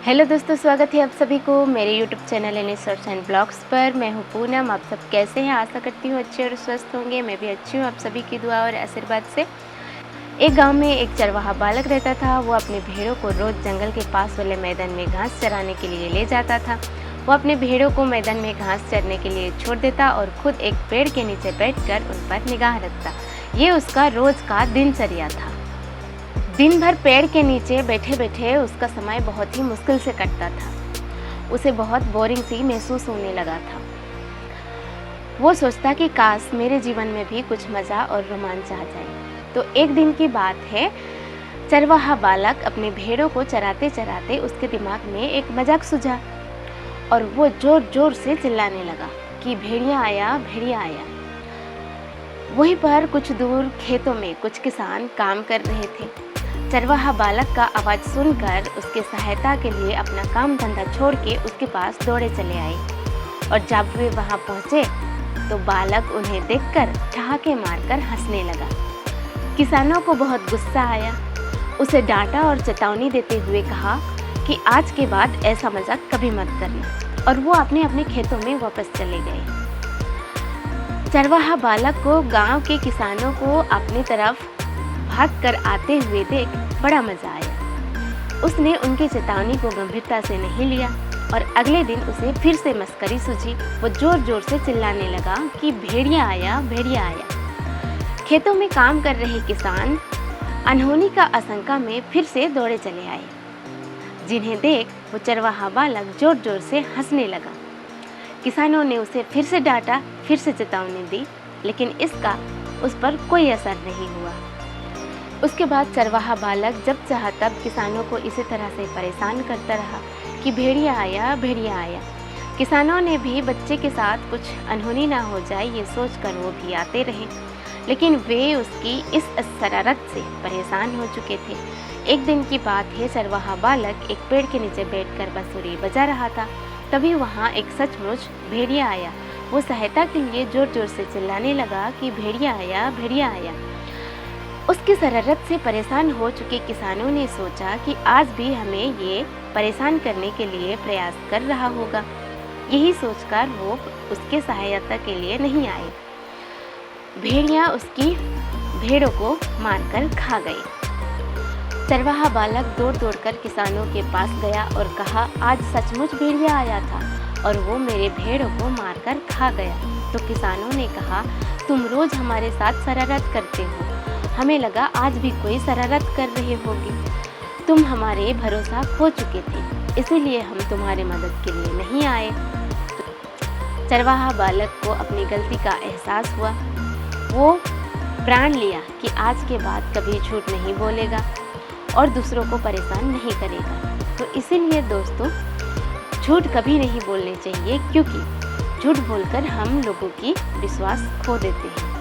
Hello दोस्तों, स्वागत है आप सभी को मेरे YouTube channel any search and blogs पर। मैं हूँ पूनम। आप सब कैसे हैं? आशा करती हूँ अच्छे और स्वस्थ होंगे। मैं भी अच्छी हूँ आप सभी की दुआ और आशीर्वाद से। एक गांव में एक चरवाहा बालक रहता था। वो अपने भेड़ों को रोज़ जंगल के पास वाले मैदान में घास चराने के लिए ले जाता था। वो अपने भेड़ों को मैदान में घास चरने के लिए छोड़ देता और खुद एक पेड़ के नीचे बैठकर उन पर निगाह रखता। ये उसका रोज़ का दिनचर्या था। दिन भर पेड़ के नीचे बैठे बैठे उसका समय बहुत ही मुश्किल से कटता था। उसे बहुत बोरिंग सी महसूस होने लगा था। वो सोचता कि काश मेरे जीवन में भी कुछ मज़ा और रोमांच आ जाए। तो एक दिन की बात है, चरवाहा बालक अपने भेड़ों को चराते चराते उसके दिमाग में एक मजाक सूझा और वो जोर जोर से चिल्लाने लगा कि भेड़िया आया, भेड़िया आया। वहीं पर कुछ दूर खेतों में कुछ किसान काम कर रहे थे। चरवाहा बालक का आवाज़ सुनकर उसके सहायता के लिए अपना काम धंधा छोड़ के उसके पास दौड़े चले आए। और जब वे वहां पहुंचे तो बालक उन्हें देखकर ठहाके मारकर हंसने लगा। किसानों को बहुत गुस्सा आया। उसे डांटा और चेतावनी देते हुए कहा कि आज के बाद ऐसा मजाक कभी मत करना। और वो अपने अपने खेतों में वापस चले गए। चरवाहा बालक को गांव के किसानों को अपनी तरफ भाग कर आते हुए देख बड़ा मजा आया। उसने उनकी चेतावनी को गंभीरता से नहीं लिया और अगले दिन उसे फिर से मस्करी सूझी। वो जोर जोर से चिल्लाने लगा कि भेड़िया आया, भेड़िया आया। खेतों में काम कर रहे किसान अनहोनी का आशंका में फिर से दौड़े चले आए, जिन्हें देख वो चरवाहा बालक जोर जोर से हंसने लगा। किसानों ने उसे फिर से डांटा, फिर से चेतावनी दी, लेकिन इसका उस पर कोई असर नहीं हुआ। उसके बाद चरवाहा बालक जब चाहा तब किसानों को इसी तरह से परेशान करता रहा कि भेड़िया आया, भेड़िया आया। किसानों ने भी बच्चे के साथ कुछ अनहोनी ना हो जाए ये सोचकर वो भी आते रहे, लेकिन वे उसकी इस शरारत से परेशान हो चुके थे। एक दिन की बात है, चरवाहा बालक एक पेड़ के नीचे बैठकर बांसुरी बजा रहा था। तभी वहाँ एक सचमुच भेड़िया आया। वो सहायता के लिए जोर जोर से चिल्लाने लगा कि भेड़िया आया, भेड़िया आया। उसकी शरारत से परेशान हो चुके किसानों ने सोचा कि आज भी हमें ये परेशान करने के लिए प्रयास कर रहा होगा। यही सोचकर वो उसके सहायता के लिए नहीं आए। भेड़िया उसकी भेड़ों को मारकर खा गई। चरवाहा बालक दौड़ दौड़कर किसानों के पास गया और कहा, आज सचमुच भेड़िया आया था और वो मेरे भेड़ों को मारकर खा गया। तो किसानों ने कहा, तुम रोज हमारे साथ शरारत करते हो, हमें लगा आज भी कोई शरारत कर रहे होगे। तुम हमारे भरोसा खो चुके थे, इसीलिए हम तुम्हारे मदद के लिए नहीं आए। चरवाहा बालक को अपनी गलती का एहसास हुआ। वो प्रण लिया कि आज के बाद कभी झूठ नहीं बोलेगा और दूसरों को परेशान नहीं करेगा। तो इसीलिए दोस्तों, झूठ कभी नहीं बोलने चाहिए, क्योंकि झूठ बोलकर हम लोगों की विश्वास खो देते हैं।